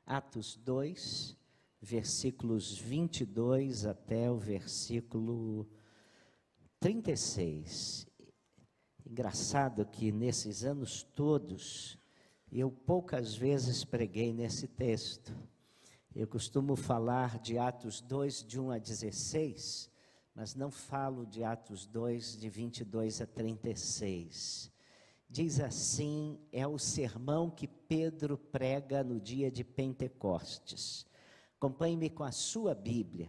Atos 2, versículos 22 até o versículo 36. Engraçado que nesses anos todos, eu poucas vezes preguei nesse texto. Eu costumo falar de Atos 2, de 1 a 16, mas não falo de Atos 2, de 22 a 36. Diz assim, é o sermão que Pedro prega no dia de Pentecostes. Acompanhe-me com a sua Bíblia.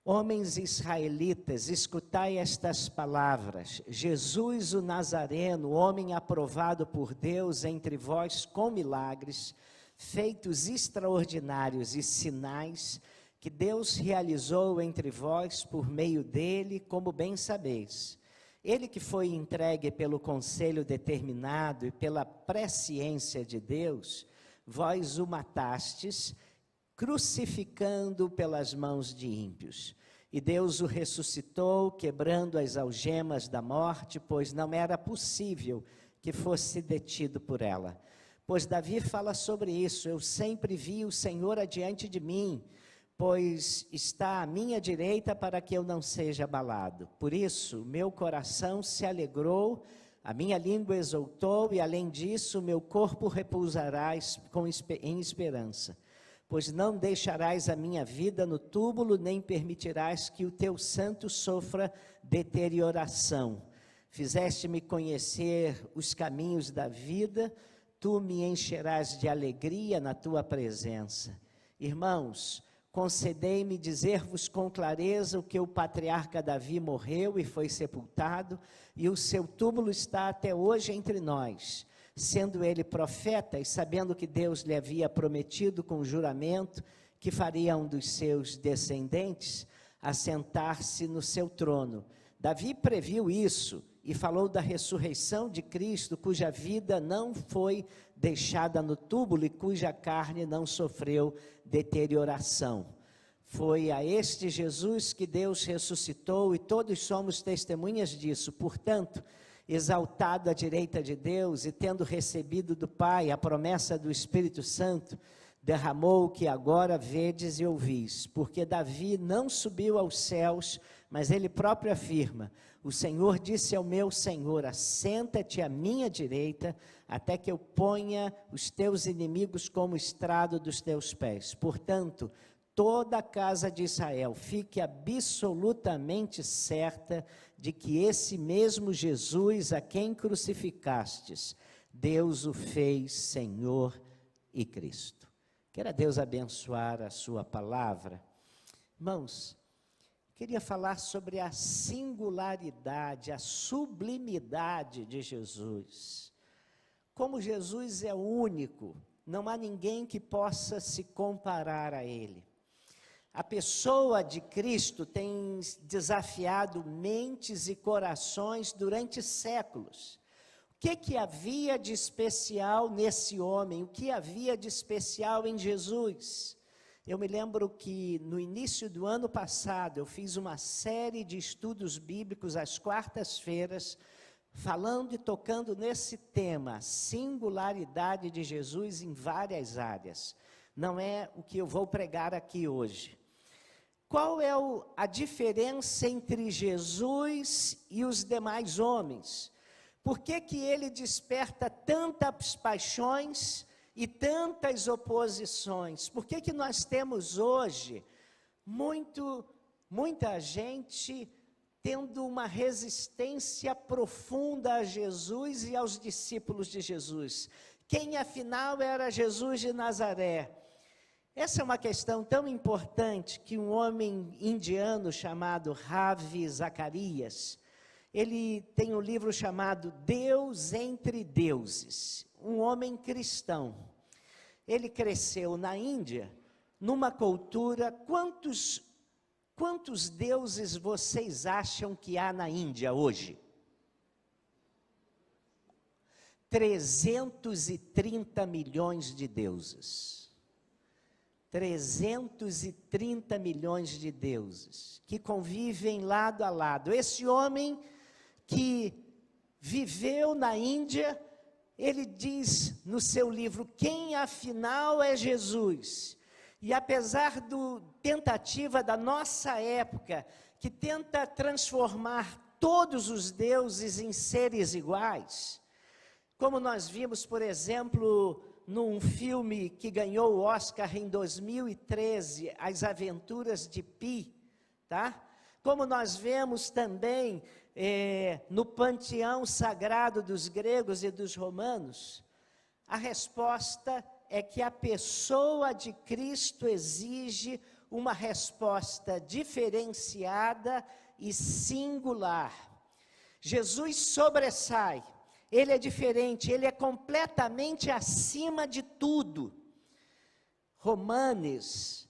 Homens israelitas, escutai estas palavras. Jesus o Nazareno, homem aprovado por Deus entre vós com milagres, feitos extraordinários e sinais, que Deus realizou entre vós por meio dele, como bem sabeis. Ele que foi entregue pelo conselho determinado e pela presciência de Deus, vós o matastes, crucificando pelas mãos de ímpios. E Deus o ressuscitou, quebrando as algemas da morte, pois não era possível que fosse detido por ela. Pois Davi fala sobre isso, eu sempre vi o Senhor adiante de mim, pois está à minha direita para que eu não seja abalado. Por isso, meu coração se alegrou, a minha língua exultou, e além disso, meu corpo repousará em esperança. Pois não deixarás a minha vida no túmulo, nem permitirás que o teu santo sofra deterioração. Fizeste-me conhecer os caminhos da vida, tu me encherás de alegria na tua presença. Irmãos, concedei-me dizer-vos com clareza o que o patriarca Davi morreu e foi sepultado, e o seu túmulo está até hoje entre nós. Sendo ele profeta e sabendo que Deus lhe havia prometido com juramento que faria um dos seus descendentes assentar-se no seu trono. Davi previu isso e falou da ressurreição de Cristo, cuja vida não foi deixada no túmulo e cuja carne não sofreu deterioração. Foi a este Jesus que Deus ressuscitou e todos somos testemunhas disso. Portanto, exaltado à direita de Deus e tendo recebido do Pai a promessa do Espírito Santo, derramou o que agora vedes e ouvis, porque Davi não subiu aos céus, mas ele próprio afirma, o Senhor disse ao meu Senhor, assenta-te à minha direita, até que eu ponha os teus inimigos como estrado dos teus pés. Portanto, toda a casa de Israel fique absolutamente certa de que esse mesmo Jesus a quem crucificastes, Deus o fez Senhor e Cristo. Queira Deus abençoar a sua palavra. Irmãos, queria falar sobre a singularidade, a sublimidade de Jesus. Como Jesus é único, não há ninguém que possa se comparar a Ele. A pessoa de Cristo tem desafiado mentes e corações durante séculos. O que havia de especial nesse homem? O que havia de especial em Jesus? Eu me lembro que no início do ano passado eu fiz uma série de estudos bíblicos às quartas-feiras, falando e tocando nesse tema, singularidade de Jesus em várias áreas. Não é o que eu vou pregar aqui hoje. Qual é a diferença entre Jesus e os demais homens? Por que ele desperta tantas paixões e tantas oposições? Por que nós temos hoje muita gente tendo uma resistência profunda a Jesus e aos discípulos de Jesus? Quem afinal era Jesus de Nazaré? Essa é uma questão tão importante que um homem indiano chamado Ravi Zacharias, ele tem um livro chamado Deus entre Deuses, um homem cristão. Ele cresceu na Índia, numa cultura, quantos deuses vocês acham que há na Índia hoje? 330 milhões de deuses. 330 milhões de deuses, que convivem lado a lado. Esse homem que viveu na Índia, ele diz no seu livro, quem afinal é Jesus? E apesar da tentativa da nossa época, que tenta transformar todos os deuses em seres iguais, como nós vimos, por exemplo, num filme que ganhou o Oscar em 2013, As Aventuras de Pi, tá? Como nós vemos também no panteão sagrado dos gregos e dos romanos, a resposta é que a pessoa de Cristo exige uma resposta diferenciada e singular. Jesus sobressai, ele é diferente, ele é completamente acima de tudo. Romanes,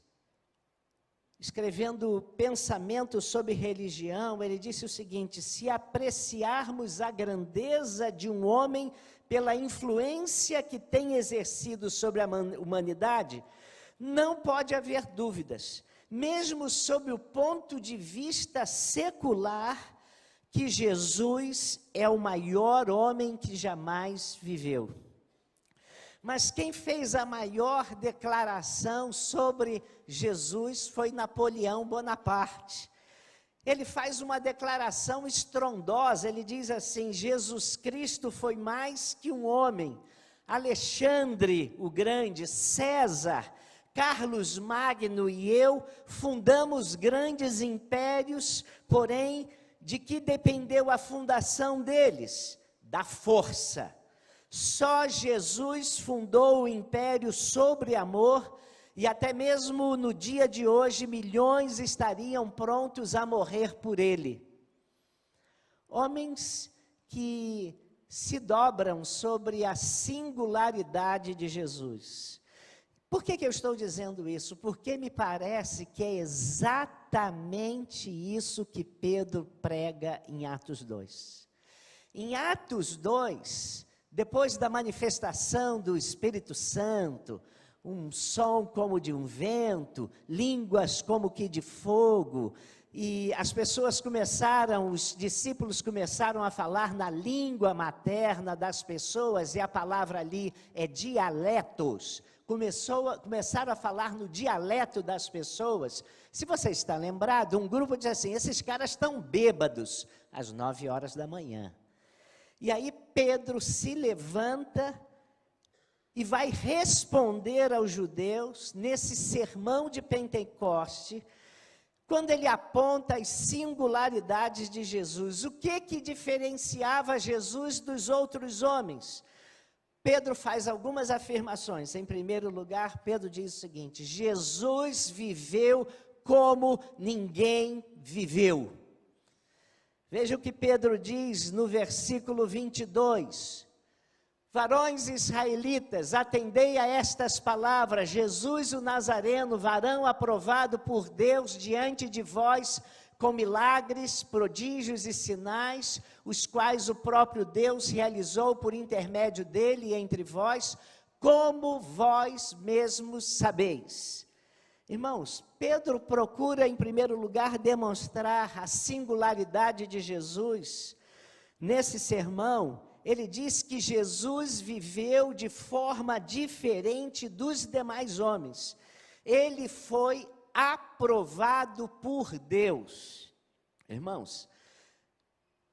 escrevendo pensamentos sobre religião, ele disse o seguinte: se apreciarmos a grandeza de um homem pela influência que tem exercido sobre a humanidade, não pode haver dúvidas, mesmo sob o ponto de vista secular, que Jesus é o maior homem que jamais viveu. Mas quem fez a maior declaração sobre Jesus foi Napoleão Bonaparte. Ele faz uma declaração estrondosa, ele diz assim: Jesus Cristo foi mais que um homem. Alexandre o Grande, César, Carlos Magno e eu fundamos grandes impérios, porém, de que dependeu a fundação deles? Da força. Só Jesus fundou o império sobre amor, e até mesmo no dia de hoje, milhões estariam prontos a morrer por ele. Homens que se dobram sobre a singularidade de Jesus. Por que eu estou dizendo isso? Porque me parece que é exatamente isso que Pedro prega em Atos 2. Em Atos 2, depois da manifestação do Espírito Santo, um som como de um vento, línguas como que de fogo, e as pessoas os discípulos começaram a falar na língua materna das pessoas, e a palavra ali é dialetos. Começaram a falar no dialeto das pessoas. Se você está lembrado, um grupo diz assim: esses caras estão bêbados, às 9 horas da manhã. E aí Pedro se levanta e vai responder aos judeus, nesse sermão de Pentecoste, quando ele aponta as singularidades de Jesus. O que diferenciava Jesus dos outros homens? Pedro faz algumas afirmações. Em primeiro lugar, Pedro diz o seguinte: Jesus viveu como ninguém viveu. Veja o que Pedro diz no versículo 22. Varões israelitas, atendei a estas palavras: Jesus o Nazareno, varão aprovado por Deus diante de vós, com milagres, prodígios e sinais, os quais o próprio Deus realizou por intermédio dele entre vós, como vós mesmos sabeis. Irmãos, Pedro procura em primeiro lugar demonstrar a singularidade de Jesus. Nesse sermão, ele diz que Jesus viveu de forma diferente dos demais homens. Ele foi aprovado por Deus. Irmãos,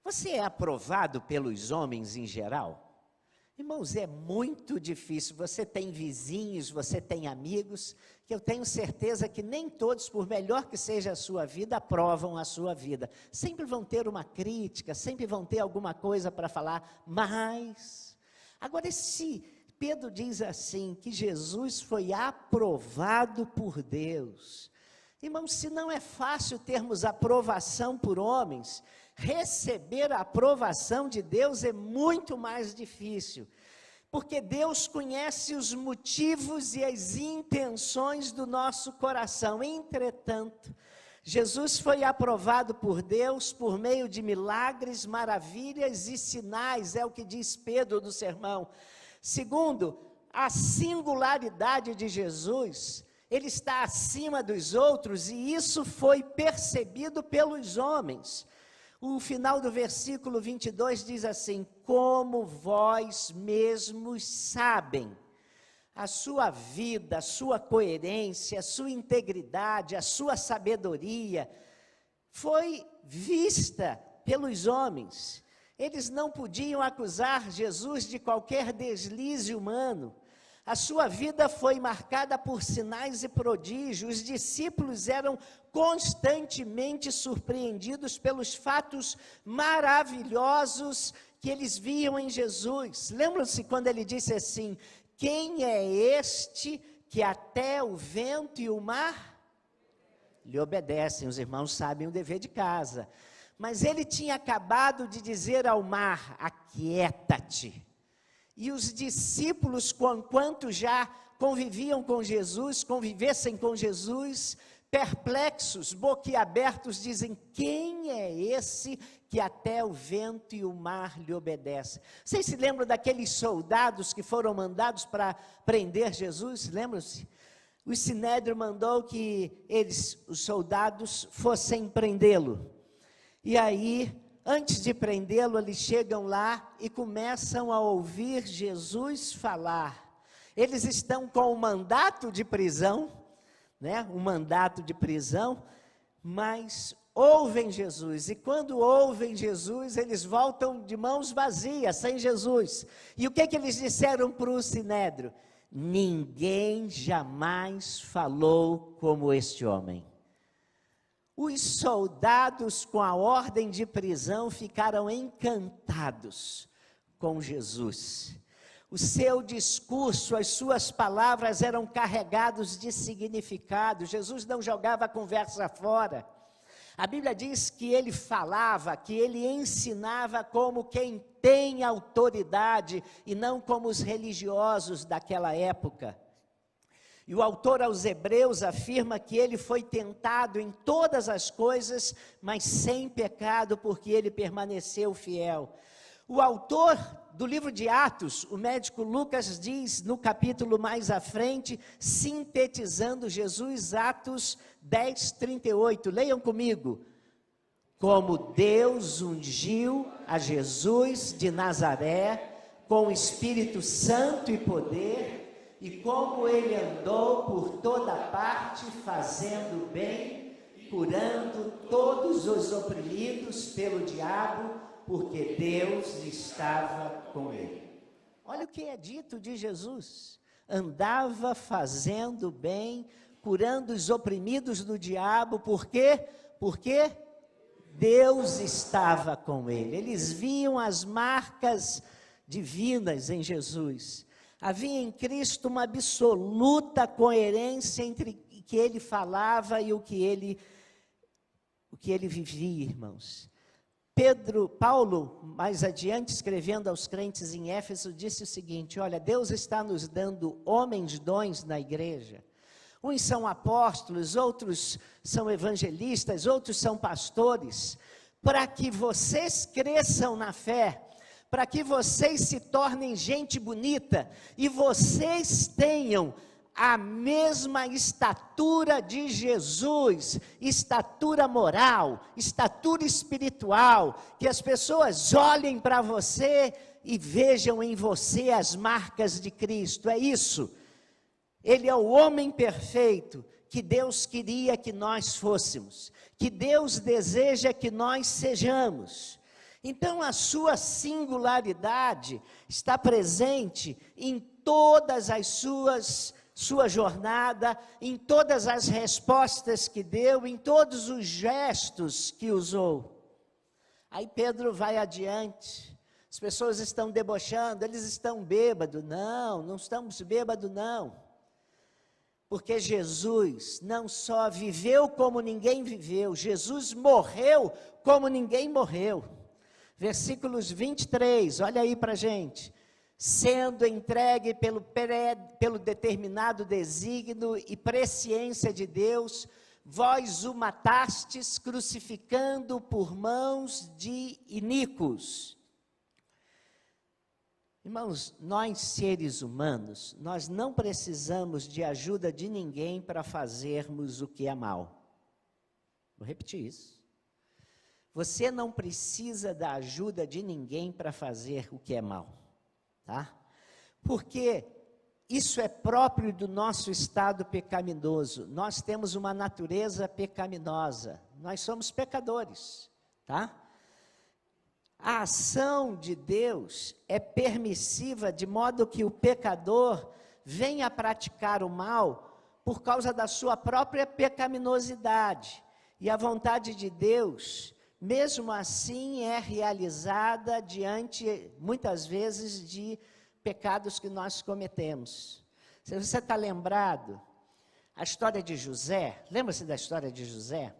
você é aprovado pelos homens em geral? Irmãos, é muito difícil. Você tem vizinhos, você tem amigos, que eu tenho certeza que nem todos, por melhor que seja a sua vida, aprovam a sua vida. Sempre vão ter uma crítica, sempre vão ter alguma coisa para falar, mas... Agora, se Pedro diz assim, que Jesus foi aprovado por Deus. Irmãos, se não é fácil termos aprovação por homens, receber a aprovação de Deus é muito mais difícil, porque Deus conhece os motivos e as intenções do nosso coração. Entretanto, Jesus foi aprovado por Deus por meio de milagres, maravilhas e sinais, é o que diz Pedro no sermão. Segundo, a singularidade de Jesus, ele está acima dos outros, e isso foi percebido pelos homens. O final do versículo 22 diz assim: como vós mesmos sabem, a sua vida, a sua coerência, a sua integridade, a sua sabedoria foi vista pelos homens. Eles não podiam acusar Jesus de qualquer deslize humano. A sua vida foi marcada por sinais e prodígios. Os discípulos eram constantemente surpreendidos pelos fatos maravilhosos que eles viam em Jesus. Lembram-se quando ele disse assim: quem é este que até o vento e o mar lhe obedecem? Os irmãos sabem o dever de casa. Mas ele tinha acabado de dizer ao mar: aquieta-te. E os discípulos, quanto já convivessem com Jesus, perplexos, boquiabertos, dizem: quem é esse que até o vento e o mar lhe obedecem? Vocês se lembram daqueles soldados que foram mandados para prender Jesus? Lembram-se? O Sinédrio mandou que os soldados, fossem prendê-lo. E aí, antes de prendê-lo, eles chegam lá e começam a ouvir Jesus falar. Eles estão com um mandato de prisão, um mandato de prisão, mas ouvem Jesus. E quando ouvem Jesus, eles voltam de mãos vazias, sem Jesus. E o que eles disseram para o Sinédrio? Ninguém jamais falou como este homem. Os soldados, com a ordem de prisão, ficaram encantados com Jesus. O seu discurso, as suas palavras eram carregados de significado. Jesus não jogava a conversa fora. A Bíblia diz que ele falava, que ele ensinava como quem tem autoridade e não como os religiosos daquela época. E o autor aos Hebreus afirma que ele foi tentado em todas as coisas, mas sem pecado, porque ele permaneceu fiel. O autor do livro de Atos, o médico Lucas, diz no capítulo mais à frente, sintetizando Jesus, Atos 10:38. Leiam comigo. Como Deus ungiu a Jesus de Nazaré com o Espírito Santo e poder, e como ele andou por toda parte, fazendo bem, curando todos os oprimidos pelo diabo, porque Deus estava com ele. Olha o que é dito de Jesus: andava fazendo bem, curando os oprimidos do diabo. Por quê? Porque Deus estava com ele. Eles viam as marcas divinas em Jesus. Havia em Cristo uma absoluta coerência entre o que ele falava e o que ele vivia, irmãos. Paulo, mais adiante, escrevendo aos crentes em Éfeso, disse o seguinte: olha, Deus está nos dando homens dons na igreja. Uns são apóstolos, outros são evangelistas, outros são pastores, para que vocês cresçam na fé, para que vocês se tornem gente bonita e vocês tenham a mesma estatura de Jesus, estatura moral, estatura espiritual, que as pessoas olhem para você e vejam em você as marcas de Cristo. É isso. Ele é o homem perfeito que Deus queria que nós fôssemos, que Deus deseja que nós sejamos. Então, a sua singularidade está presente em todas as sua jornada, em todas as respostas que deu, em todos os gestos que usou. Aí Pedro vai adiante. As pessoas estão debochando, eles estão bêbados. Não estamos bêbados não. Porque Jesus não só viveu como ninguém viveu, Jesus morreu como ninguém morreu. Versículos 23, olha aí para a gente. Sendo entregue pelo determinado desígnio e presciência de Deus, vós o matastes, crucificando por mãos de iníquos. Irmãos, nós seres humanos, nós não precisamos de ajuda de ninguém para fazermos o que é mal. Vou repetir isso. você não precisa da ajuda de ninguém para fazer o que é mal, tá? Porque isso é próprio do nosso estado pecaminoso. Nós temos uma natureza pecaminosa. Nós somos pecadores, tá? A ação de Deus é permissiva, de modo que o pecador venha praticar o mal por causa da sua própria pecaminosidade. E a vontade de Deus, mesmo assim, é realizada diante, muitas vezes, de pecados que nós cometemos. Se você está lembrado, a história de José, lembra-se da história de José?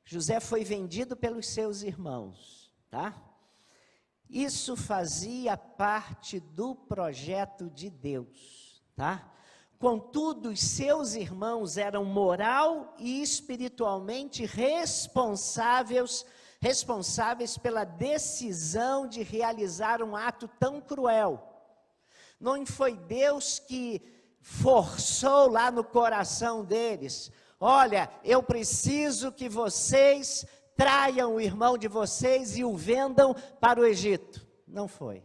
José foi vendido pelos seus irmãos, tá? Isso fazia parte do projeto de Deus, tá? Contudo, os seus irmãos eram moral e espiritualmente responsáveis pela decisão de realizar um ato tão cruel. Não foi Deus que forçou lá no coração deles: olha, eu preciso que vocês traiam o irmão de vocês e o vendam para o Egito. Não foi.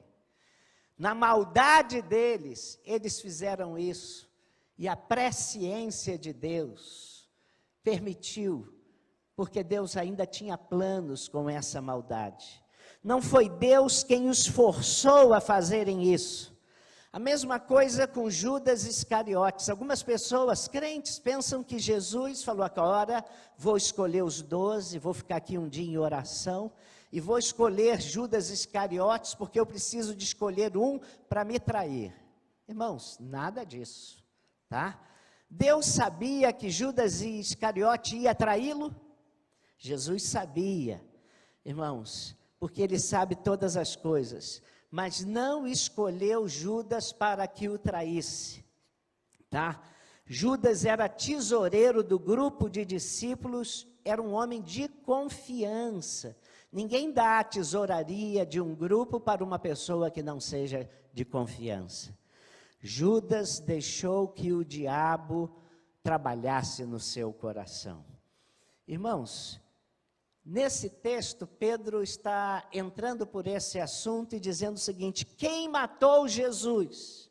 Na maldade deles, eles fizeram isso. E a presciência de Deus permitiu, porque Deus ainda tinha planos com essa maldade. Não foi Deus quem os forçou a fazerem isso. A mesma coisa com Judas Iscariotes. Algumas pessoas crentes pensam que Jesus falou: agora vou escolher os 12, vou ficar aqui um dia em oração, e vou escolher Judas Iscariotes, porque eu preciso de escolher um para me trair. Irmãos, nada disso, tá? Deus sabia que Judas Iscariote ia traí-lo? Jesus sabia, irmãos, porque Ele sabe todas as coisas, mas não escolheu Judas para que o traísse, tá? Judas era tesoureiro do grupo de discípulos, era um homem de confiança. Ninguém dá a tesouraria de um grupo para uma pessoa que não seja de confiança. Judas deixou que o diabo trabalhasse no seu coração. Irmãos, nesse texto, Pedro está entrando por esse assunto e dizendo o seguinte: quem matou Jesus?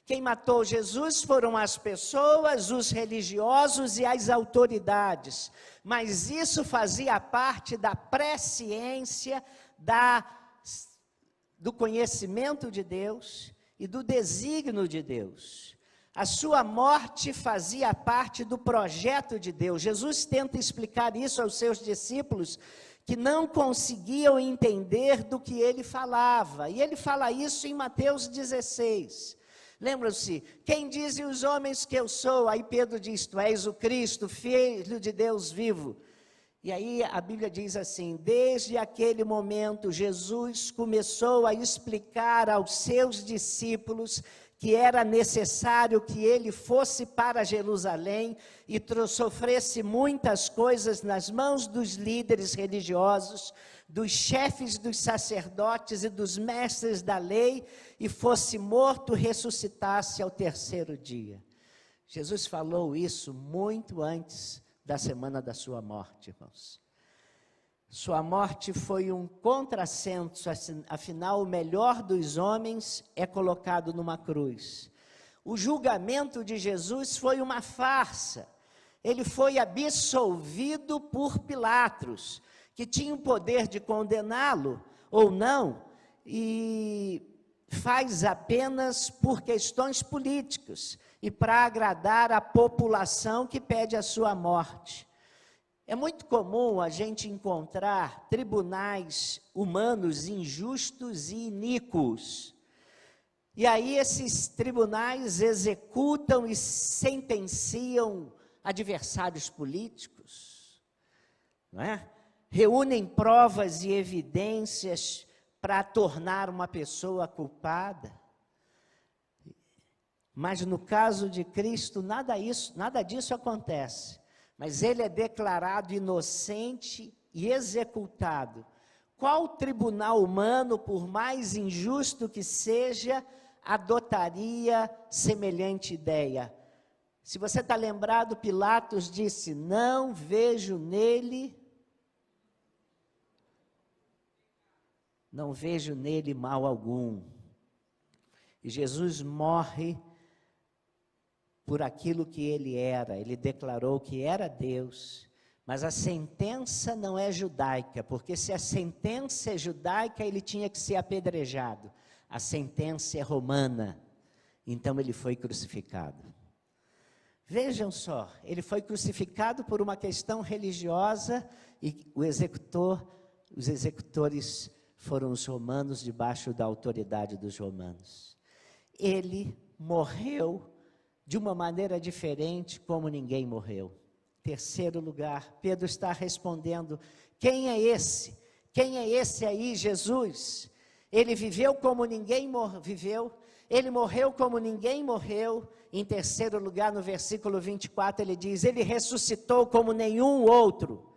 Quem matou Jesus foram as pessoas, os religiosos e as autoridades. Mas isso fazia parte da presciência, do conhecimento de Deus e do desígnio de Deus. A sua morte fazia parte do projeto de Deus. Jesus tenta explicar isso aos seus discípulos, que não conseguiam entender do que ele falava. E ele fala isso em Mateus 16. Lembram-se, quem dizem os homens que eu sou? Aí Pedro diz: tu és o Cristo, Filho de Deus vivo. E aí a Bíblia diz assim: desde aquele momento Jesus começou a explicar aos seus discípulos que era necessário que ele fosse para Jerusalém e sofresse muitas coisas nas mãos dos líderes religiosos, dos chefes dos sacerdotes e dos mestres da lei, e fosse morto, ressuscitasse ao terceiro dia. Jesus falou isso muito antes da semana da sua morte, irmãos. Sua morte foi um contrassenso, afinal o melhor dos homens é colocado numa cruz. O julgamento de Jesus foi uma farsa. Ele foi absolvido por Pilatos, que tinha o poder de condená-lo ou não, e faz apenas por questões políticas e para agradar a população que pede a sua morte. É muito comum a gente encontrar tribunais humanos injustos e iníquos. E aí esses tribunais executam e sentenciam adversários políticos, não é? Reúnem provas e evidências para tornar uma pessoa culpada. Mas no caso de Cristo, nada disso acontece. Mas ele é declarado inocente e executado. Qual tribunal humano, por mais injusto que seja, adotaria semelhante ideia? Se você está lembrado, Pilatos disse: não vejo nele não vejo nele mal algum. E Jesus morre por aquilo que ele era. Ele declarou que era Deus, mas a sentença não é judaica, porque se a sentença é judaica, ele tinha que ser apedrejado. A sentença é romana, então ele foi crucificado. Vejam só, ele foi crucificado por uma questão religiosa e os executores foram os romanos, debaixo da autoridade dos romanos. Ele morreu de uma maneira diferente, como ninguém morreu. Terceiro lugar, Pedro está respondendo: quem é esse? Quem é esse aí, Jesus? Ele viveu como ninguém viveu, ele morreu como ninguém morreu. Em terceiro lugar, no versículo 24, ele diz: ele ressuscitou como nenhum outro.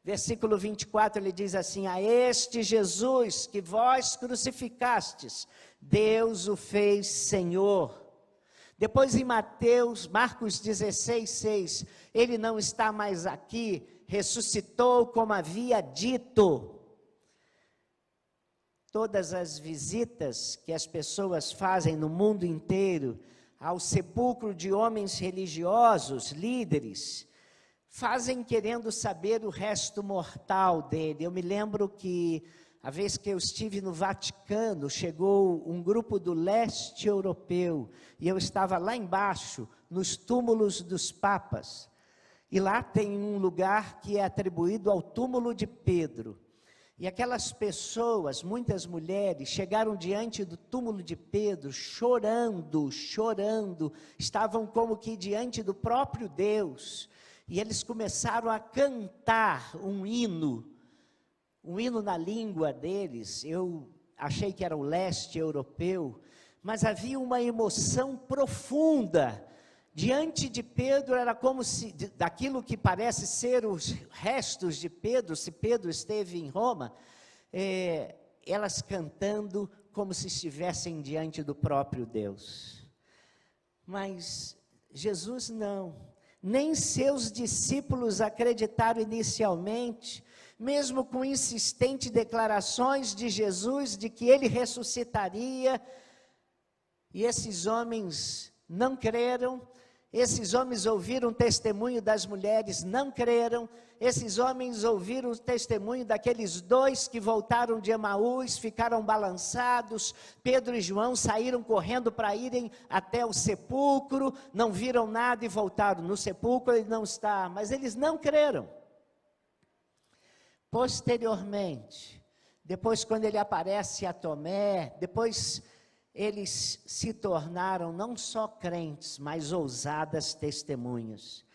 Versículo 24, ele diz assim: a este Jesus que vós crucificastes, Deus o fez Senhor. Depois em Marcos 16, 6, ele não está mais aqui, ressuscitou como havia dito. Todas as visitas que as pessoas fazem no mundo inteiro ao sepulcro de homens religiosos, líderes, fazem querendo saber o resto mortal dele. Eu me lembro que a vez que eu estive no Vaticano, chegou um grupo do leste europeu, e eu estava lá embaixo, nos túmulos dos papas, e lá tem um lugar que é atribuído ao túmulo de Pedro, e aquelas pessoas, muitas mulheres, chegaram diante do túmulo de Pedro, chorando, estavam como que diante do próprio Deus, e eles começaram a cantar um hino na língua deles. Eu achei que era o leste europeu, mas havia uma emoção profunda. Diante de Pedro era como se, daquilo que parece ser os restos de Pedro, se Pedro esteve em Roma, elas cantando como se estivessem diante do próprio Deus. Mas Jesus não, nem seus discípulos acreditaram inicialmente, mesmo com insistentes declarações de Jesus de que ele ressuscitaria, e esses homens não creram. Esses homens ouviram o testemunho das mulheres, não creram. Esses homens ouviram o testemunho daqueles dois que voltaram de Emaús, ficaram balançados. Pedro e João saíram correndo para irem até o sepulcro, não viram nada e voltaram. No sepulcro ele não está, mas eles não creram. Posteriormente, depois quando ele aparece a Tomé, depois eles se tornaram não só crentes, mas ousadas testemunhas.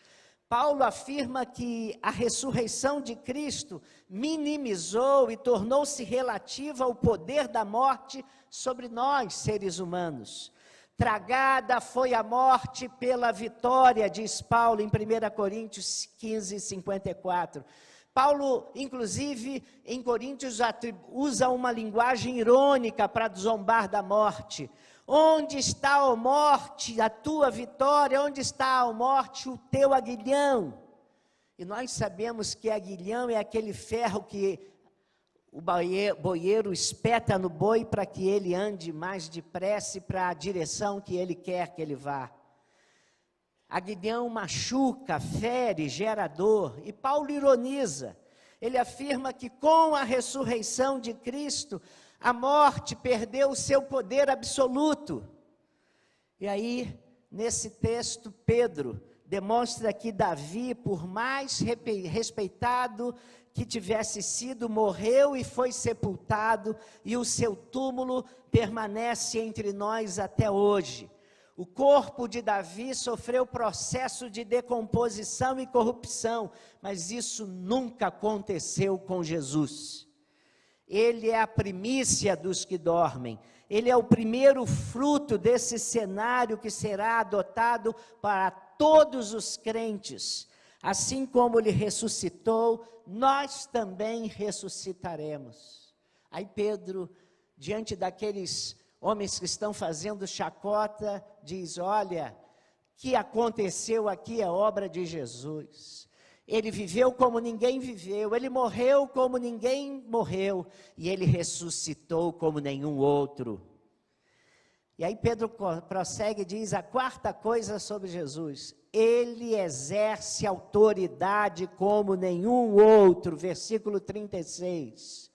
Paulo afirma que a ressurreição de Cristo minimizou e tornou-se relativa ao poder da morte sobre nós, seres humanos. Tragada foi a morte pela vitória, diz Paulo em 1 Coríntios 15, 54. Paulo, inclusive, em Coríntios, usa uma linguagem irônica para zombar da morte. Onde está, ó morte, a tua vitória? Onde está, ó morte, o teu aguilhão? E nós sabemos que aguilhão é aquele ferro que o boieiro espeta no boi para que ele ande mais depressa para a direção que ele quer que ele vá. Aguilhão machuca, fere, gera dor. E Paulo ironiza. Ele afirma que com a ressurreição de Cristo, a morte perdeu o seu poder absoluto. E aí, nesse texto, Pedro demonstra que Davi, por mais respeitado que tivesse sido, morreu e foi sepultado, e o seu túmulo permanece entre nós até hoje. O corpo de Davi sofreu processo de decomposição e corrupção, mas isso nunca aconteceu com Jesus. Ele é a primícia dos que dormem, ele é o primeiro fruto desse cenário que será adotado para todos os crentes. Assim como ele ressuscitou, nós também ressuscitaremos. Aí Pedro, diante daqueles homens que estão fazendo chacota, diz: olha, o que aconteceu aqui é obra de Jesus. Ele viveu como ninguém viveu, ele morreu como ninguém morreu, e ele ressuscitou como nenhum outro. E aí Pedro prossegue e diz a quarta coisa sobre Jesus: ele exerce autoridade como nenhum outro, versículo 36.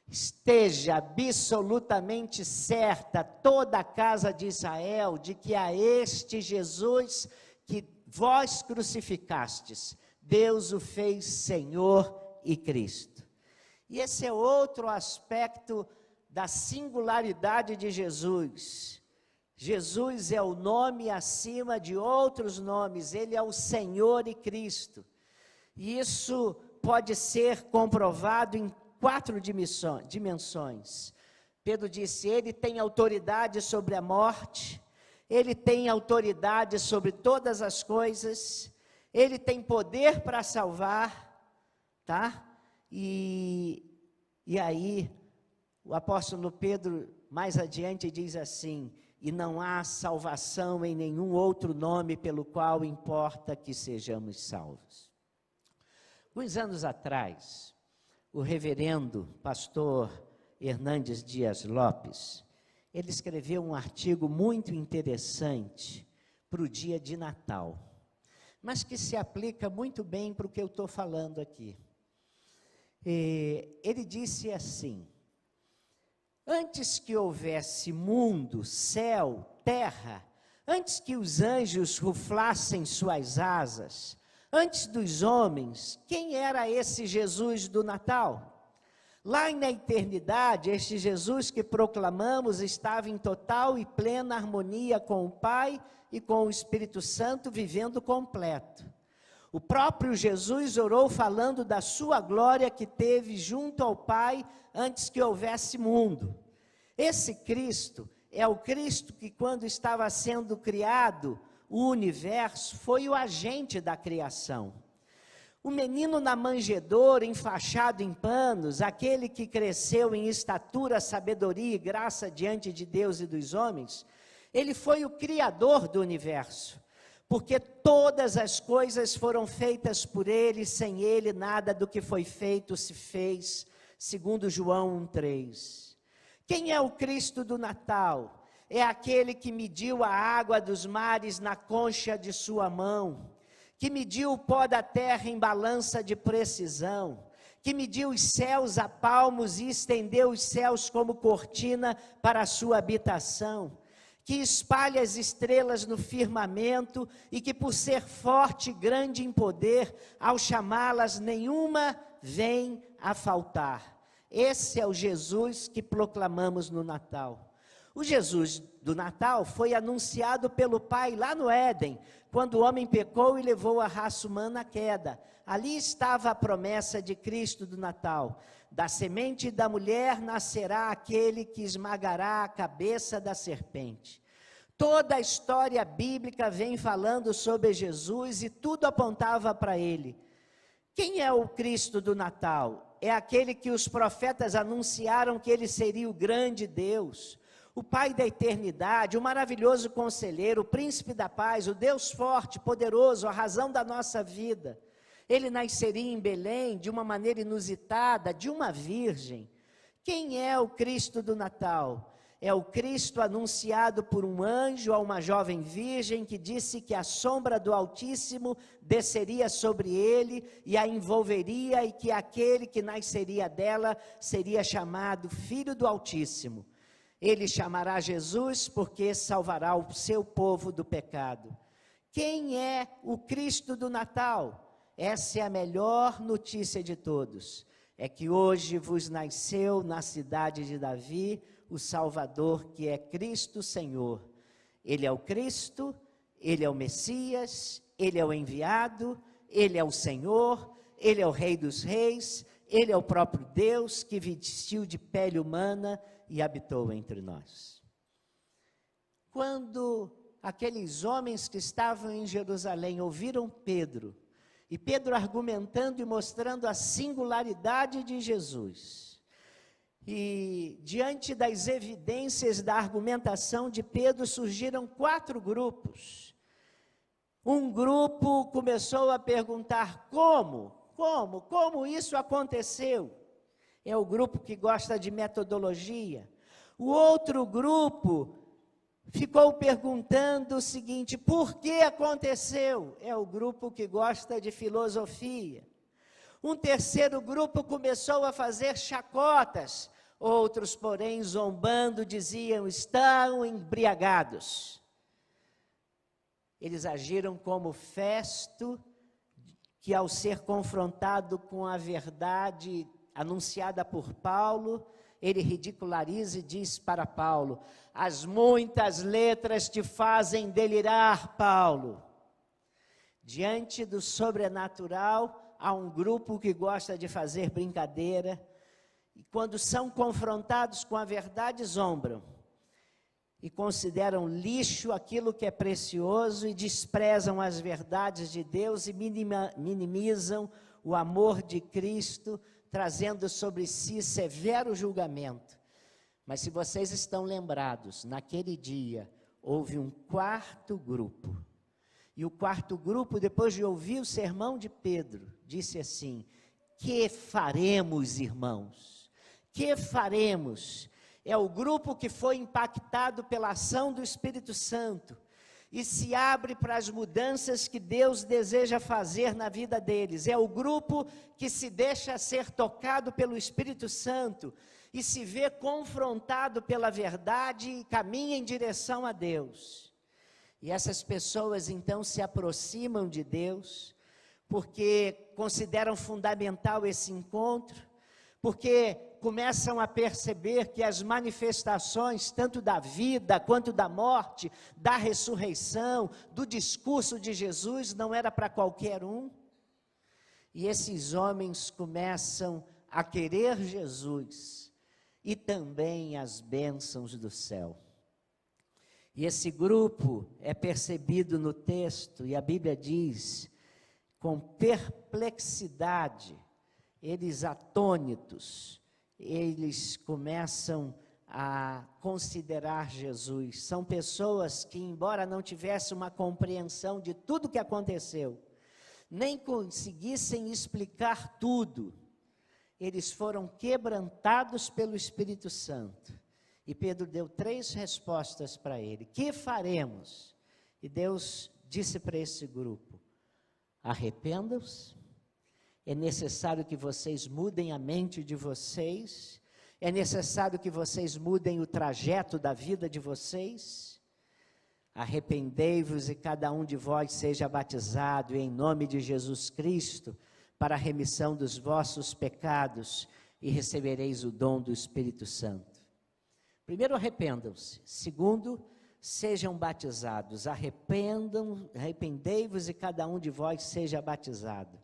Esteja absolutamente certa toda a casa de Israel de que a este Jesus que vós crucificastes, Deus o fez Senhor e Cristo. E esse é outro aspecto da singularidade de Jesus. Jesus é o nome acima de outros nomes, ele é o Senhor e Cristo. E isso pode ser comprovado em 4 dimensões. Pedro disse, ele tem autoridade sobre a morte, ele tem autoridade sobre todas as coisas, ele tem poder para salvar, tá? E aí, o apóstolo Pedro, mais adiante, diz assim, e não há salvação em nenhum outro nome pelo qual importa que sejamos salvos. Uns anos atrás, o reverendo pastor Hernandes Dias Lopes, ele escreveu um artigo muito interessante para o dia de Natal, mas que se aplica muito bem para o que eu estou falando aqui. Ele disse assim, antes que houvesse mundo, céu, terra, antes que os anjos ruflassem suas asas, antes dos homens, quem era esse Jesus do Natal? Lá na eternidade, este Jesus que proclamamos estava em total e plena harmonia com o Pai e com o Espírito Santo, vivendo completo. O próprio Jesus orou falando da sua glória que teve junto ao Pai antes que houvesse mundo. Esse Cristo é o Cristo que, quando estava sendo criado o universo, foi o agente da criação. O menino na manjedoura, enfaixado em panos, aquele que cresceu em estatura, sabedoria e graça diante de Deus e dos homens, ele foi o criador do universo, porque todas as coisas foram feitas por ele, sem ele nada do que foi feito se fez, segundo João 1,3. Quem é o Cristo do Natal? É aquele que mediu a água dos mares na concha de sua mão, que mediu o pó da terra em balança de precisão, que mediu os céus a palmos e estendeu os céus como cortina para a sua habitação, que espalha as estrelas no firmamento e que, por ser forte e grande em poder, ao chamá-las, nenhuma vem a faltar. Esse é o Jesus que proclamamos no Natal. O Jesus do Natal foi anunciado pelo Pai lá no Éden, quando o homem pecou e levou a raça humana à queda. Ali estava a promessa de Cristo do Natal. Da semente da mulher nascerá aquele que esmagará a cabeça da serpente. Toda a história bíblica vem falando sobre Jesus e tudo apontava para ele. Quem é o Cristo do Natal? É aquele que os profetas anunciaram que ele seria o grande Deus, o Pai da eternidade, o maravilhoso conselheiro, o príncipe da paz, o Deus forte, poderoso, a razão da nossa vida. Ele nasceria em Belém de uma maneira inusitada, de uma virgem. Quem é o Cristo do Natal? É o Cristo anunciado por um anjo a uma jovem virgem que disse que a sombra do Altíssimo desceria sobre ele e a envolveria e que aquele que nasceria dela seria chamado Filho do Altíssimo. Ele chamará Jesus porque salvará o seu povo do pecado. Quem é o Cristo do Natal? Essa é a melhor notícia de todos. É que hoje vos nasceu na cidade de Davi o Salvador, que é Cristo Senhor. Ele é o Cristo, ele é o Messias, ele é o enviado, ele é o Senhor, ele é o Rei dos Reis, ele é o próprio Deus que vestiu de pele humana e habitou entre nós. Quando aqueles homens que estavam em Jerusalém ouviram Pedro, e Pedro argumentando e mostrando a singularidade de Jesus, e diante das evidências da argumentação de Pedro, surgiram 4 grupos. Um grupo começou a perguntar como isso aconteceu? É o grupo que gosta de metodologia. O outro grupo ficou perguntando o seguinte: por que aconteceu? É o grupo que gosta de filosofia. Um terceiro grupo começou a fazer chacotas. Outros, porém, zombando, diziam: estão embriagados. Eles agiram como Festo, que ao ser confrontado com a verdade anunciada por Paulo, ele ridiculariza e diz para Paulo: as muitas letras te fazem delirar, Paulo. Diante do sobrenatural, há um grupo que gosta de fazer brincadeira, e quando são confrontados com a verdade, zombram. E consideram lixo aquilo que é precioso e desprezam as verdades de Deus e minimizam o amor de Cristo, trazendo sobre si severo julgamento. Mas se vocês estão lembrados, naquele dia houve um quarto grupo. E o quarto grupo, depois de ouvir o sermão de Pedro, disse assim: que faremos, irmãos? Que faremos? É o grupo que foi impactado pela ação do Espírito Santo e se abre para as mudanças que Deus deseja fazer na vida deles. É o grupo que se deixa ser tocado pelo Espírito Santo e se vê confrontado pela verdade e caminha em direção a Deus. E essas pessoas então se aproximam de Deus porque consideram fundamental esse encontro, porque começam a perceber que as manifestações, tanto da vida quanto da morte, da ressurreição, do discurso de Jesus, não era para qualquer um. E esses homens começam a querer Jesus e também as bênçãos do céu. E esse grupo é percebido no texto, e a Bíblia diz, com perplexidade, eles atônitos, eles começam a considerar Jesus. São pessoas que, embora não tivessem uma compreensão de tudo que aconteceu, nem conseguissem explicar tudo, eles foram quebrantados pelo Espírito Santo. E Pedro deu 3 respostas para ele: que faremos? E Deus disse para esse grupo: arrependam-se. É necessário que vocês mudem a mente de vocês, é necessário que vocês mudem o trajeto da vida de vocês. Arrependei-vos e cada um de vós seja batizado em nome de Jesus Cristo para a remissão dos vossos pecados e recebereis o dom do Espírito Santo. Primeiro, arrependam-se. Segundo, sejam batizados. Arrependei-vos e cada um de vós seja batizado.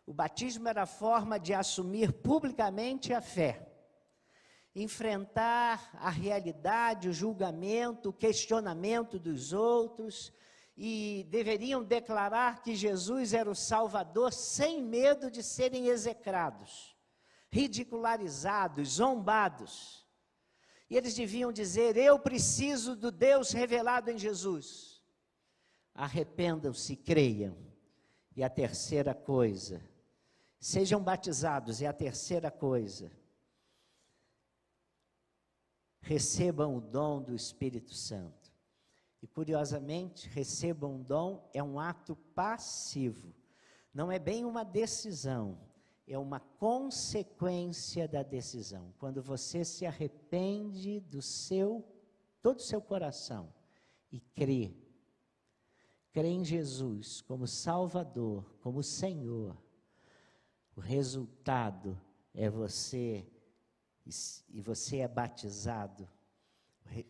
O batismo era a forma de assumir publicamente a fé, enfrentar a realidade, o julgamento, o questionamento dos outros, e deveriam declarar que Jesus era o Salvador sem medo de serem execrados, ridicularizados, zombados. E eles deviam dizer: eu preciso do Deus revelado em Jesus. Arrependam-se e creiam. E a terceira coisa, sejam batizados. E a terceira coisa, recebam o dom do Espírito Santo. E curiosamente, recebam o dom é um ato passivo. Não é bem uma decisão, é uma consequência da decisão. Quando você se arrepende todo o seu coração e crê em Jesus como Salvador, como Senhor, o resultado é você é batizado.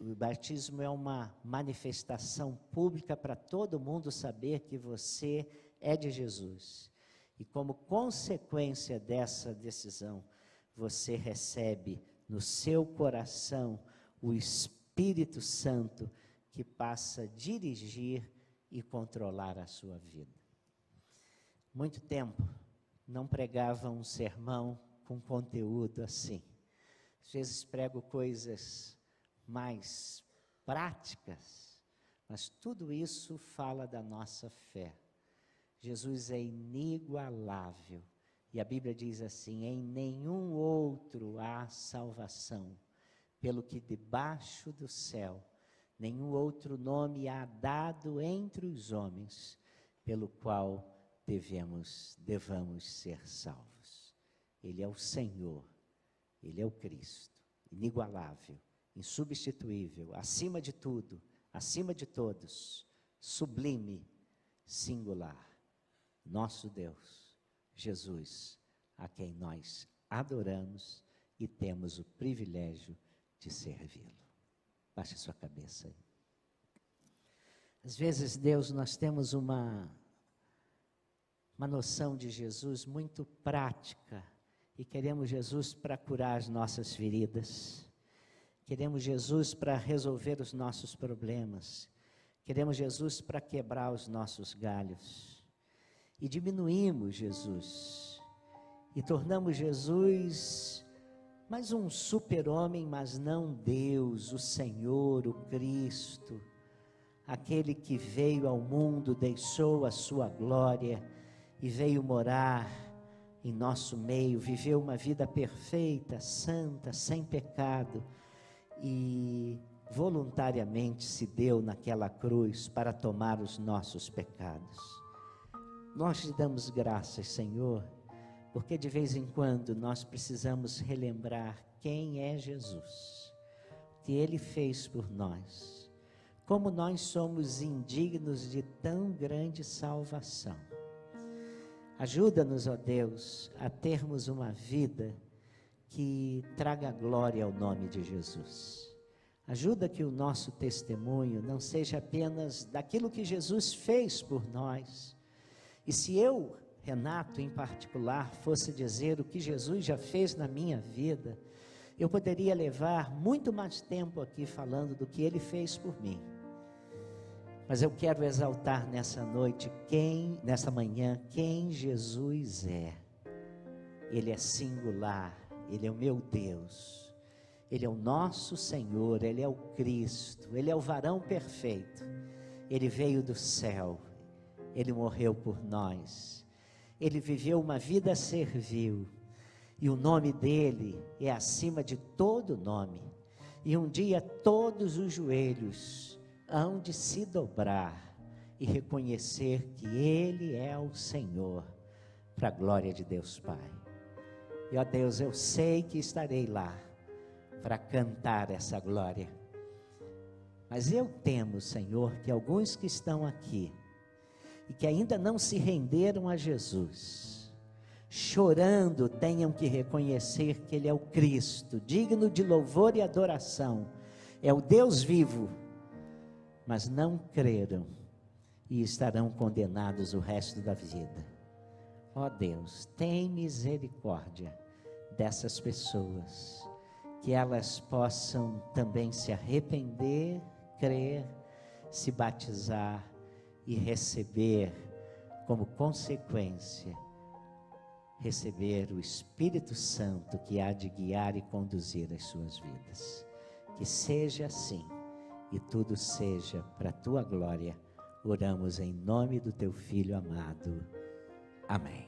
O batismo é uma manifestação pública para todo mundo saber que você é de Jesus. E como consequência dessa decisão, você recebe no seu coração o Espírito Santo que passa a dirigir e controlar a sua vida. Muito tempo não pregava um sermão com conteúdo assim. Às vezes prego coisas mais práticas, Mas tudo isso fala da nossa fé. Jesus é inigualável. E a Bíblia diz assim: em nenhum outro há salvação, pelo que debaixo do céu, nenhum outro nome há dado entre os homens, pelo qual devamos ser salvos. Ele é o Senhor, Ele é o Cristo, inigualável, insubstituível, acima de tudo, acima de todos, sublime, singular, nosso Deus, Jesus, a quem nós adoramos e temos o privilégio de servi-lo. Baixe sua cabeça aí. Às vezes, Deus, nós temos uma noção de Jesus muito prática e queremos Jesus para curar as nossas feridas, queremos Jesus para resolver os nossos problemas, queremos Jesus para quebrar os nossos galhos e diminuímos Jesus e tornamos Jesus mais um super-homem, mas não Deus, o Senhor, o Cristo, aquele que veio ao mundo, deixou a sua glória e veio morar em nosso meio, viveu uma vida perfeita, santa, sem pecado e voluntariamente se deu naquela cruz para tomar os nossos pecados. Nós te damos graças, Senhor, porque de vez em quando nós precisamos relembrar quem é Jesus, o que Ele fez por nós, como nós somos indignos de tão grande salvação. Ajuda-nos, ó Deus, a termos uma vida que traga glória ao nome de Jesus. Ajuda que o nosso testemunho não seja apenas daquilo que Jesus fez por nós. E se eu, Renato, em particular, fosse dizer o que Jesus já fez na minha vida, eu poderia levar muito mais tempo aqui falando do que Ele fez por mim. Mas eu quero exaltar nessa noite, nessa manhã, quem Jesus é. Ele é singular, Ele é o meu Deus, Ele é o nosso Senhor, Ele é o Cristo, Ele é o varão perfeito. Ele veio do céu, Ele morreu por nós, Ele viveu uma vida servil, e o nome dEle é acima de todo nome, e um dia todos os joelhos hão de se dobrar e reconhecer que Ele é o Senhor, para a glória de Deus Pai. E ó Deus, eu sei que estarei lá para cantar essa glória, mas eu temo, Senhor, que alguns que estão aqui e que ainda não se renderam a Jesus, chorando, tenham que reconhecer que Ele é o Cristo, digno de louvor e adoração, é o Deus vivo, mas não creram e estarão condenados o resto da vida. Ó Deus, tem misericórdia dessas pessoas, que elas possam também se arrepender, crer, se batizar e receber como consequência, receber o Espírito Santo que há de guiar e conduzir as suas vidas. Que seja assim e tudo seja para a tua glória. Oramos em nome do teu Filho amado. Amém.